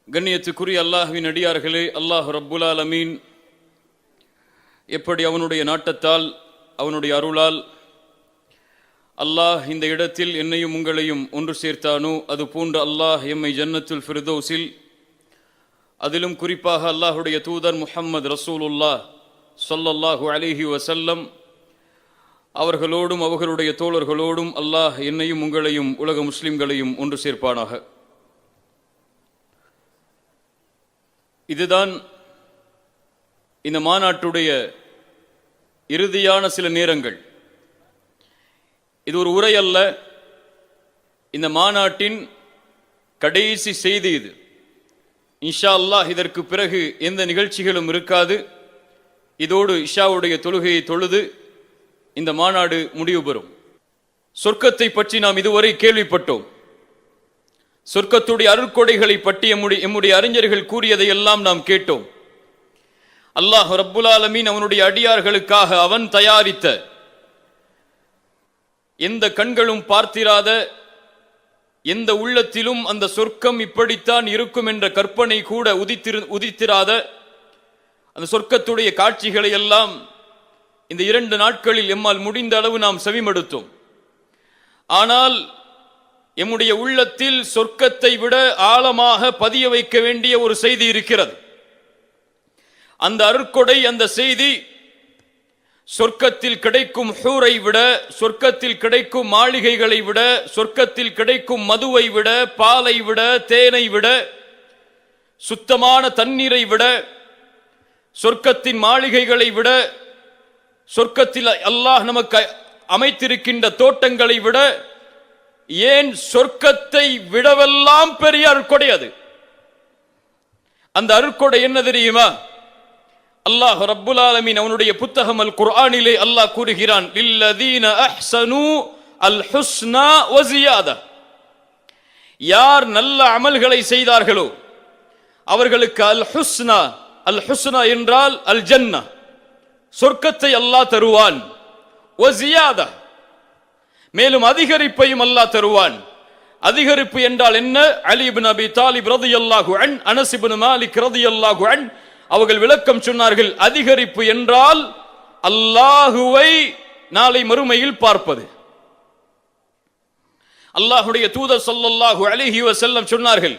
கண்ணியத்துக்குரிய அல்லாஹ்வின் அடியார்களே, அல்லாஹ் ரப்புல் ஆலமீன் எப்படி அவனுடைய நாட்டத்தால் அவனுடைய அருளால் அல்லாஹ் இந்த இடத்தில் என்னையும் உங்களையும் ஒன்று சேர்த்தானோ அது போன்று அல்லாஹ் எம்மை ஜன்னத்துல் ஃபிர்தௌஸில், அதிலும் குறிப்பாக அல்லாஹுடைய தூதர் முஹம்மது ரசூலுல்லாஹ் ஸல்லல்லாஹு அலைஹி வஸல்லம் அவர்களோடும் அவர்களுடைய தோழர்களோடும் அல்லாஹ் என்னையும் உங்களையும் உலக முஸ்லிம்களையும் ஒன்று சேர்ப்பானாக. இதுதான் இந்த மாநாட்டுடைய இறுதியான சில நேரங்கள். இது ஒரு உரை அல்ல, இந்த மாநாட்டின் கடைசி செய்தி இது. இன்ஷா அல்லாஹ் இதற்கு பிறகு எந்த நிகழ்ச்சிகளும் இருக்காது. இதோடு இஷாவுடைய தொழுகையை தொழுது இந்த மாநாடு முடிவு பெறும். சொர்க்கத்தை பற்றி நாம் இதுவரை கேள்விப்பட்டோம். சொர்க்கத்துடைய அருட்கொடைகளை பற்றி எம்முடைய அறிஞர்கள் கூறியதை எல்லாம் நாம் கேட்டோம். அல்லாஹ் ரப்புல் ஆலமீன் அவனுடைய அடியார்களுக்காக அவன் தயாரித்த, எந்த கண்களும் பார்த்திராத, எந்த உள்ளத்திலும் அந்த சொர்க்கம் இப்படித்தான் இருக்கும் என்ற கற்பனை கூட உதித்திராத அந்த சொர்க்கத்துடைய காட்சிகளை எல்லாம் இந்த 2 நாட்களில் எம்மால் முடிந்த அளவு நாம் செவிமடுத்தோம். ஆனால் எம்முடைய உள்ளத்தில் சொர்க்கத்தை விட ஆழமாக பதிய வைக்க வேண்டிய ஒரு செய்தி இருக்கிறது. அந்த அருட்கொடை, அந்த செய்தி சொர்க்கத்தில் கிடைக்கும் ஹூரை விட, சொர்க்கத்தில் கிடைக்கும் மாளிகைகளை விட, சொர்க்கத்தில் கிடைக்கும் மதுவை விட, பாலை விட, தேனை விட, சுத்தமான தண்ணீரை விட, சொர்க்கத்தின் மாளிகைகளை விட, சொர்க்கத்தில் அல்லாஹ் நமக்கு அமைத்திருக்கின்ற தோட்டங்களை விட, ஏன் சொர்க்கத்தை விடவெல்லாம் பெரிய அருட்கொடை அது. அந்த அருட்கொடை என்ன தெரியுமா? அல்லாஹ் ரப்புல் ஆலமீன் அவனுடைய புத்தகம் அல் குர்ஆனிலே அல்லாஹ் கூறுகிறான், லில்லதீன அஹ்ஸனு அல் ஹுஸ்னா வ ஜியாதா. யார் நல்ல அமல்களை செய்தார்களோ அவர்களுக்கு அல் ஹுஸ்னா, அல் ஹுஸ்னா என்றால் அல் ஜன்னா, சொர்க்கத்தை அல்லாஹ் தருவான். வ ஜியாதா, மேலும் அதிகரிப்பையும் அல்லாஹ் தருவான். அதிகரிப்பு என்றால் என்ன? அலி இப்னு அபி தாலிப் ரலியல்லாஹு அன்ஹு, அனஸ் இப்னு மாலிக் ரலியல்லாஹு அன்ஹு அவர்கள் விளக்கம் சொன்னார்கள். அதிகரிப்பு என்றால் அல்லாஹுவை நாளை மறுமையில் பார்ப்பது. அல்லாஹ்வுடைய தூதர் ஸல்லல்லாஹு அலைஹி வஸல்லம் சொன்னார்கள்,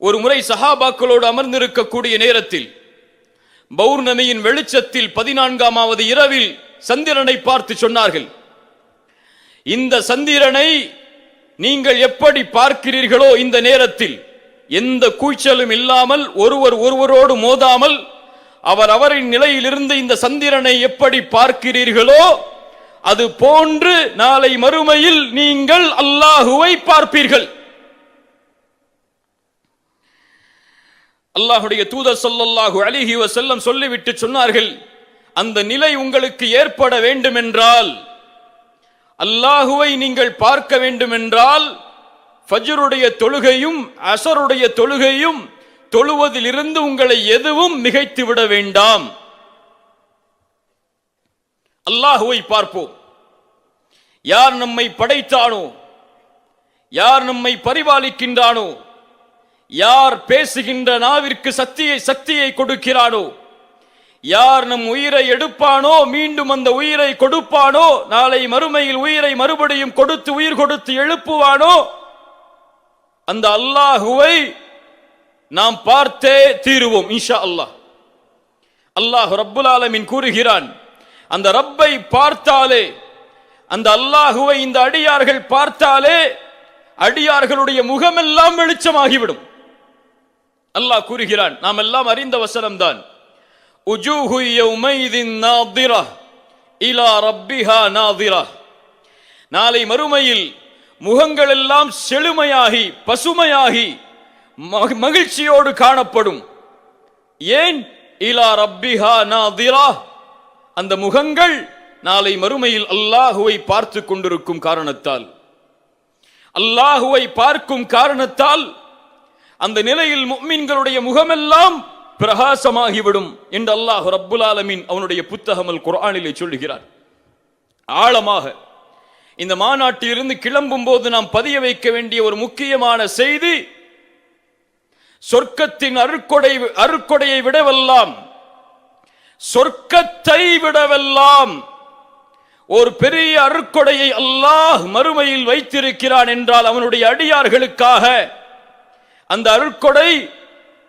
ஒரு முறை சஹாபாக்களோடு அமர்ந்திருக்கக்கூடிய நேரத்தில் பௌர்ணமியின் வெளிச்சத்தில் 14ஆவது இரவில் சந்திரனை பார்த்து சொன்னார்கள், இந்த சந்திரனை நீங்கள் எப்படி பார்க்கிறீர்களோ, இந்த நேரத்தில் எந்த கூச்சலும் இல்லாமல், ஒருவரோடு மோதாமல், அவரின் நிலையிலிருந்து இந்த சந்திரனை எப்படி பார்க்கிறீர்களோ அது போன்று நாளை மறுமையில் நீங்கள் அல்லாஹுவை பார்ப்பீர்கள். அல்லாஹுடைய தூதர் ஸல்லல்லாஹு அலைஹி வஸல்லம் சொல்லிவிட்டு சொன்னார்கள், அந்த நிலை உங்களுக்கு ஏற்பட வேண்டும் என்றால், அல்லாஹுவை நீங்கள் பார்க்க வேண்டும் என்றால், ஃபஜ்ருடைய தொழுகையும் அஸருடைய தொழுகையும் தொழுவதிலிருந்து உங்களை எதுவும் மிகைத்து விட வேண்டாம். அல்லாஹுவை பார்ப்போம். யார் நம்மை படைத்தானோ, யார் நம்மை பரிபாலிக்கின்றானோ, யார் பேசுகின்ற நாவிற்கு சக்தியை கொடுக்கிறானோ, யார் நம் உயிரை எடுப்பானோ மீண்டும் அந்த உயிரை கொடுப்பானோ, நாளை மறுமையில் உயிரை மறுபடியும் கொடுத்து உயிர் கொடுத்து எழுப்புவானோ, அந்த அல்லாஹுவை நாம் பார்த்தே தீருவோம் இன்ஷா அல்லாஹ். அல்லாஹ் ரப்புல் ஆலமீன் கூறுகிறான், அந்த ரப்பை பார்த்தாலே, அந்த அல்லாஹுவை இந்த அடியார்கள் பார்த்தாலே அடியார்களுடைய முகமெல்லாம் வெளிச்சமாகிவிடும். அல்லாஹ் கூறுகிறான், நாம் எல்லாம் அறிந்த வசனம்தான், உஜூஹு யௌமைதின் நாதிரா இலா ரப்பிஹா நாதிரா. நாளை மறுமையில் முகங்கள் எல்லாம் செழுமையாகி பசுமையாகி மகிழ்ச்சியோடு காணப்படும். ஏன்? இலா ரப்பிஹா நாதிரா, அந்த முகங்கள் நாளை மறுமையில் அல்லாஹுவை பார்த்து கொண்டிருக்கும் காரணத்தால், அல்லாஹுவை பார்க்கும் காரணத்தால் அந்த நிலையில் முஃமின்களுடைய முகமெல்லாம் பிரகாசமாகிவிடும் என்று அல்லாஹ் ரப்புல் ஆலமீன் அவனுடைய புத்தகம் அல் குர்ஆனிலே சொல்லுகிறார். ஆழமாக இந்த மாநாட்டிலிருந்து கிளம்பும் போது நாம் பதிய வைக்க வேண்டிய ஒரு முக்கியமான செய்தி, சொர்க்கத்தின் அருட்கொடையை விடவெல்லாம், சொர்க்கத்தை விடவெல்லாம் ஒரு பெரிய அருட்கொடையை அல்லாஹ் மறுமையில் வைத்திருக்கிறான் என்றால் அவனுடைய அடியார்களுக்காக அந்த அருட்கொடை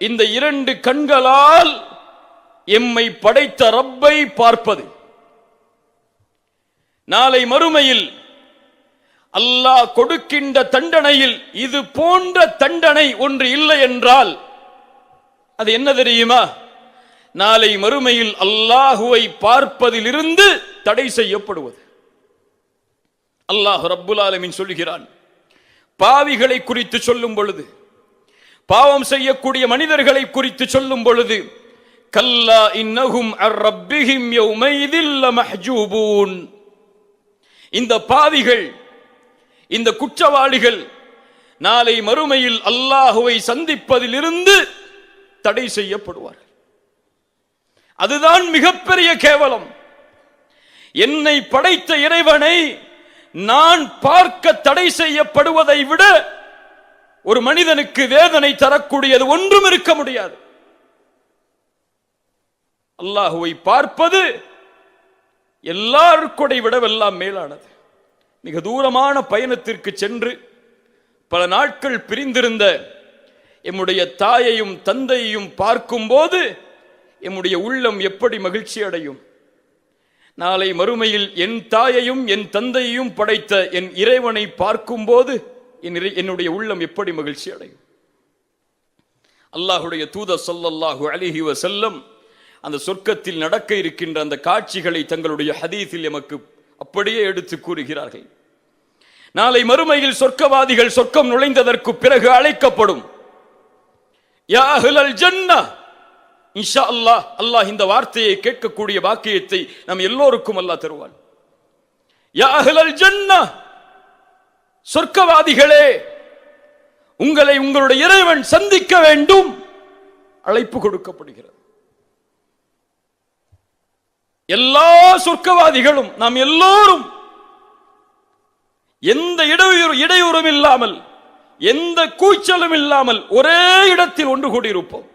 இந்த 2 கண்களால் எம்மை படைத்த ரப்பை பார்ப்பது. நாளை மறுமையில் அல்லாஹ் கொடுக்கின்ற தண்டனையில் இது போன்ற தண்டனை ஒன்று இல்லை என்றால் அது என்ன தெரியுமா? நாளை மறுமையில் அல்லாஹுவை பார்ப்பதிலிருந்து தடை செய்யப்படுவது. அல்லாஹ் ரப்புல் ஆலமீன் சொல்லுகிறான், பாவிகளை குறித்து சொல்லும் பொழுது, பாவம் செய்யக்கூடிய மனிதர்களை குறித்து சொல்லும் பொழுது, கல்லா இன்னஹும் அர் ரப்பிஹிம் யௌமைதில் லமஹ்ஜூபூன். இந்த பாவிகள், இந்த குற்றவாளிகள் நாளை மறுமையில் அல்லாஹுவை சந்திப்பதிலிருந்து தடை செய்யப்படுவார்கள். அதுதான் மிகப்பெரிய கேவலம். என்னை படைத்த இறைவனை நான் பார்க்க தடை செய்யப்படுவதை விட ஒரு மனிதனுக்கு வேதனை தரக்கூடியது ஒன்றும் இருக்க முடியாது. அல்லாஹுவை பார்ப்பது எல்லாருக்கூட விடவெல்லாம் மேலானது. மிக தூரமான பயணத்திற்கு சென்று பல நாட்கள் பிரிந்திருந்த எம்முடைய தாயையும் தந்தையையும் பார்க்கும் போது எம்முடைய உள்ளம் எப்படி மகிழ்ச்சி அடையும்? நாளை மறுமையில் என் தாயையும் என் தந்தையையும் படைத்த என் இறைவனை பார்க்கும் போது என்னுடைய உள்ளம் எப்படி மகிழ்ச்சி அடையும்? அல்லாஹுடைய தூதர் ஸல்லல்லாஹு அலைஹி வஸல்லம் அந்த சொர்க்கத்தில் நடக்க இருக்கின்ற அந்த காட்சிகளை தங்களுடைய ஹதீஸில் எமக்கு அப்படியே எடுத்து கூறுகிறார்கள். நாளை மறுமையில் சொர்க்கவாதிகள் சொர்க்கம் நுழைந்ததற்கு பிறகு அழைக்கப்படும், யா அஹ்லல் ஜன்னah, இன்ஷா அல்லாஹ், அல்லாஹ் இந்த வார்த்தையை கேட்கக்கூடிய பாக்கியத்தை நம் எல்லோருக்கும் அல்லாஹ் தருவான். யா அஹ்லல் ஜன்னah, சொர்க்கவாதிகளே, உங்களை உங்களுடைய இறைவன் சந்திக்க வேண்டும், அழைப்பு கொடுக்கப்படுகிறது. எல்லா சொர்க்கவாதிகளும் நாம் எல்லோரும் எந்த இடையூறும் இல்லாமல், எந்த கூச்சலும் இல்லாமல் ஒரே இடத்தில் ஒன்று கூடியிருப்போம்.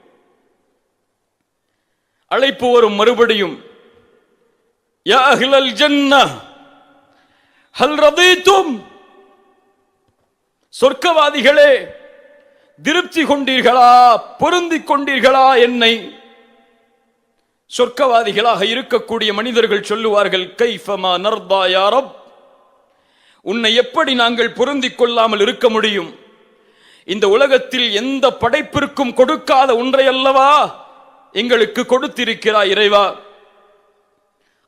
அழைப்பு வரும் மறுபடியும், யா அஹ்லல் ஜன்னah ஹல் ரதீதும், சொர்க்கவாதிகளே திருப்தி கொண்டீர்களா, பொருந்திக் கொண்டீர்களா என்னை? சொர்க்கவாதிகளாக இருக்கக்கூடிய மனிதர்கள் சொல்லுவார்கள், கைஃபமா நர்தா யா ரப், உன்னை எப்படி நாங்கள் பொருந்திக் கொள்ளாமல் இருக்க முடியும்? இந்த உலகத்தில் எந்த படைப்பிற்கும் கொடுக்காத ஒன்றை அல்லவா எங்களுக்கு கொடுத்திருக்கிறாய் இறைவா.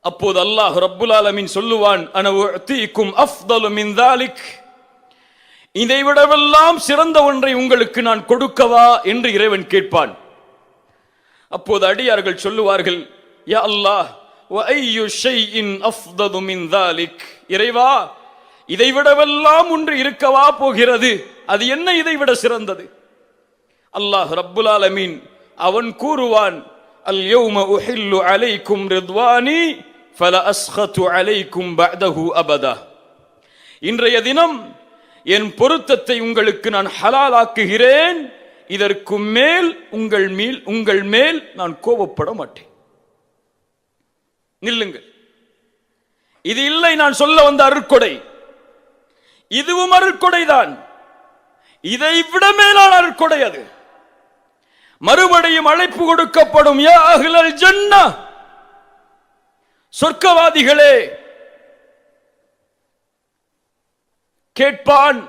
அப்போது அல்லாஹ் ரப்புல் ஆலமீன் சொல்லுவான், அன உஅதீக்கும் அஃதலு மின் தாலிக், இதைவிடவெல்லாம் சிறந்த ஒன்றை உங்களுக்கு நான் கொடுக்கவா என்று இறைவன் கேட்பான். அப்போது அடியார்கள் சொல்லுவார்கள், யா அல்லாஹ் வ ஐயு ஷைஇன் அஃதலு மின் தாலிக், இறைவா இதைவிடவெல்லாம் ஒன்று இருக்கவா போகிறது, அது என்ன இதைவிட சிறந்தது? அல்லாஹ் ரப்புல் ஆலமீன் அவன் கூறுவான், அல் யௌம உஹில்லு அலைக்கும் ரித்வானி ஃபலா அஸ்கது அலைக்கும் பஅதஹு அபதா, இன்றைய தினம் என் பொருத்தத்தை உங்களுக்கு நான் ஹலாலாக்குகிறேன், இதற்கு மேல் உங்கள் மேல் நான் கோபப்பட மாட்டேன். நில்லுங்கள், இது இல்லை நான் சொல்ல வந்த அருட்கொடை, இதுவும் அருட்கொடைதான். இதை விட மேலான அருட்கொடை அது. மறுபடியும் அழைப்பு கொடுக்கப்படும், யா அஹ்லல் ஜன்னah, சொர்க்கவாதிகளே. கேட்பான்,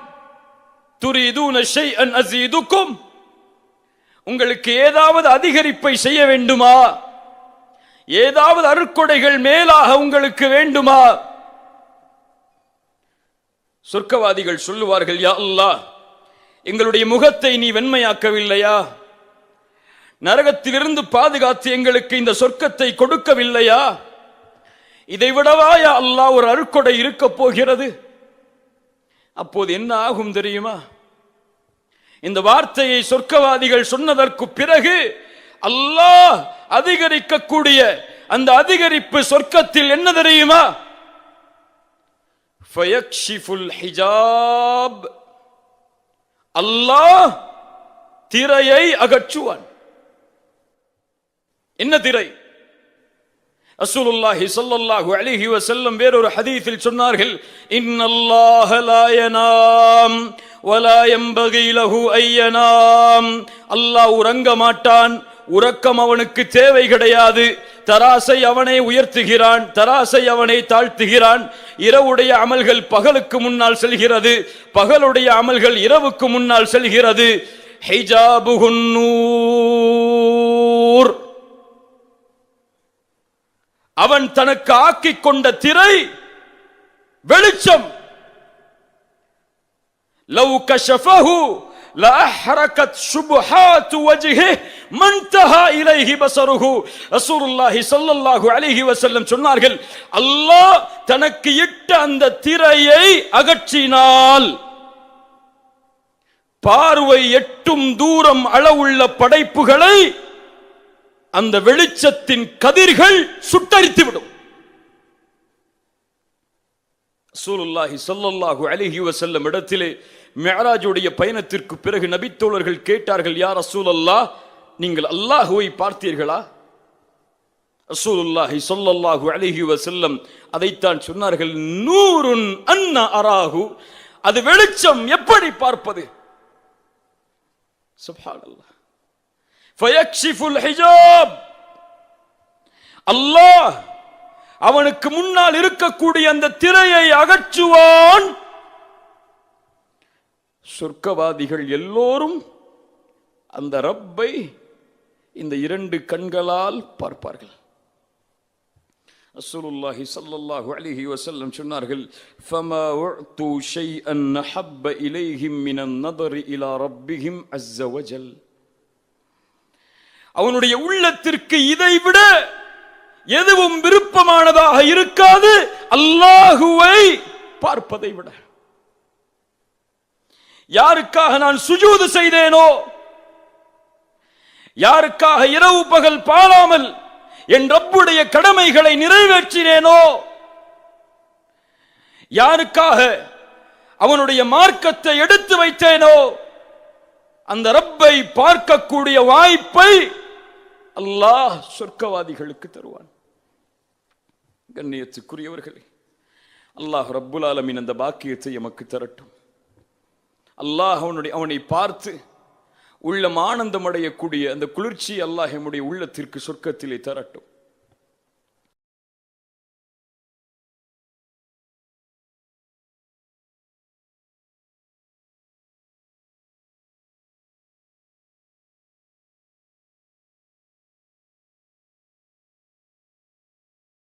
துரீதுன ஷைஅன் அஸீதுக்கும், உங்களுக்கு ஏதாவது அதிகரிப்பை செய்ய வேண்டுமா? ஏதாவது அருட்கொடைகள் மேலாக உங்களுக்கு வேண்டுமா? சொர்க்கவாதிகள் சொல்லுவார்கள், யா அல்லாஹ், எங்களுடைய முகத்தை நீ வெண்மையாக்கவில்லையா? நரகத்திலிருந்து பாதுகாத்து எங்களுக்கு இந்த சொர்க்கத்தை கொடுக்கவில்லையா? இதைவிடவா யா அல்லாஹ் ஒரு அருட்கொடை இருக்க போகிறது? அப்போது என்ன ஆகும் தெரியுமா? இந்த வார்த்தையை சொர்க்கவாதிகள் சொன்னதற்கு பிறகு அல்லாஹ் அதிகரிக்கக்கூடிய அந்த அதிகரிப்பு சொர்க்கத்தில் என்ன தெரியுமா? ஃபயக்ஷிஃபுல் ஹிஜாப், அல்லாஹ் திரையை அகற்றுவான். என்ன திரை? ரசூலுல்லாஹி ஸல்லல்லாஹு அலைஹி வஸல்லம் வேறொரு ஹதீஸில் சொன்னார்கள், இன்னல்லாஹ லா யனாம் வலா யம்பகி லஹு அய்யனாம். அல்லாஹ் உறங்க மாட்டான், உறக்கம் அவனுக்கு தேவை கிடையாது. தராசை அவனை உயர்த்துகிறான், தராசை அவனை தாழ்த்துகிறான். இரவுடைய அமல்கள் பகலுக்கு முன்னால் செல்கிறது, பகலுடைய அமல்கள் இரவுக்கு முன்னால் செல்கிறது. ஹிஜாபுஹுன் நூர், அவன் தனக்கு ஆக்கிக் கொண்ட திரை வெளிச்சம். லவ் கஷஃபஹு லஅஹ்ரகத் சுபஹாத் வஜ்ஹிஹி மன்தஹா இலைஹி பஸருஹு. ரசூலுல்லாஹி ஸல்லல்லாஹு அலைஹி வஸல்லம் சொன்னார்கள், அல்லாஹ் தனக்கு இட்ட அந்த திரையை அகற்றினால் பார்வை எட்டும் தூரம் அளவுள்ள படைப்புகளை அந்த வெளிச்சத்தின் கதிர்கள் சுட்டரித்துவிடும். ரசூலுல்லாஹி ஸல்லல்லாஹு அலைஹி வஸல்லம் இடத்திலே மிஅராஜுடைய பயணத்திற்கு பிறகு நபித்தோழர்கள் கேட்டார்கள், யா ரசூலல்லாஹ், நீங்கள் அல்லாஹ்வை பார்த்தீர்களா? ரசூலுல்லாஹி ஸல்லல்லாஹு அலைஹி வஸல்லம் அதைத்தான் சொன்னார்கள், நூருன் அன்ன அராஹு, அது வெளிச்சம், எப்படி பார்ப்பது? சுப்ஹானல்லாஹ். ஃபயக்ஷிஃபுல் ஹிஜாப், அல்லாஹ் அவனுக்கு முன்னால் இருக்கக்கூடிய அந்த திரையை அகற்றுவான். சொர்க்கவாதிகள் எல்லோரும் அந்த ரப்பை இந்த இரண்டு கண்களால் பார்ப்பார்கள். ரசூலுல்லாஹி ஸல்லல்லாஹு அலைஹி வஸல்லம் சொன்னார்கள், ஃபமா உஅது ஷைஅன் நஹப்ப இலைஹிம் மினன் நதரி இலா ரப்பிஹிம் அஸ்ஸ வஜல். அவனுடைய உள்ளத்திற்கு இதைவிட எதுவும் விருப்பமானதாக இருக்காது, அல்லாஹுவை பார்ப்பதை விட. யாருக்காக நான் சுஜூது செய்தேனோ, யாருக்காக இரவு பகல் பாழாமல் என் ரப்புடைய கடமைகளை நிறைவேற்றினேனோ, யாருக்காக அவனுடைய மார்க்கத்தை எடுத்து வைத்தேனோ, அந்த ரப்பை பார்க்கக்கூடிய வாய்ப்பை அல்லாஹ் சொர்க்கவாதிகளுக்கு தருவான். கண்ணியத்துக்குரியவர்களே, அல்லாஹ் ரப்புல் ஆலமீன் அந்த பாக்கியத்தை எமக்கு தரட்டும். அல்லாஹ் அவனை பார்த்து உள்ளம் ஆனந்தம் அடையக்கூடிய அந்த குளிர்ச்சி அல்லாஹ் நம்முடைய உள்ளத்திற்கு சொர்க்கத்திலே தரட்டும்.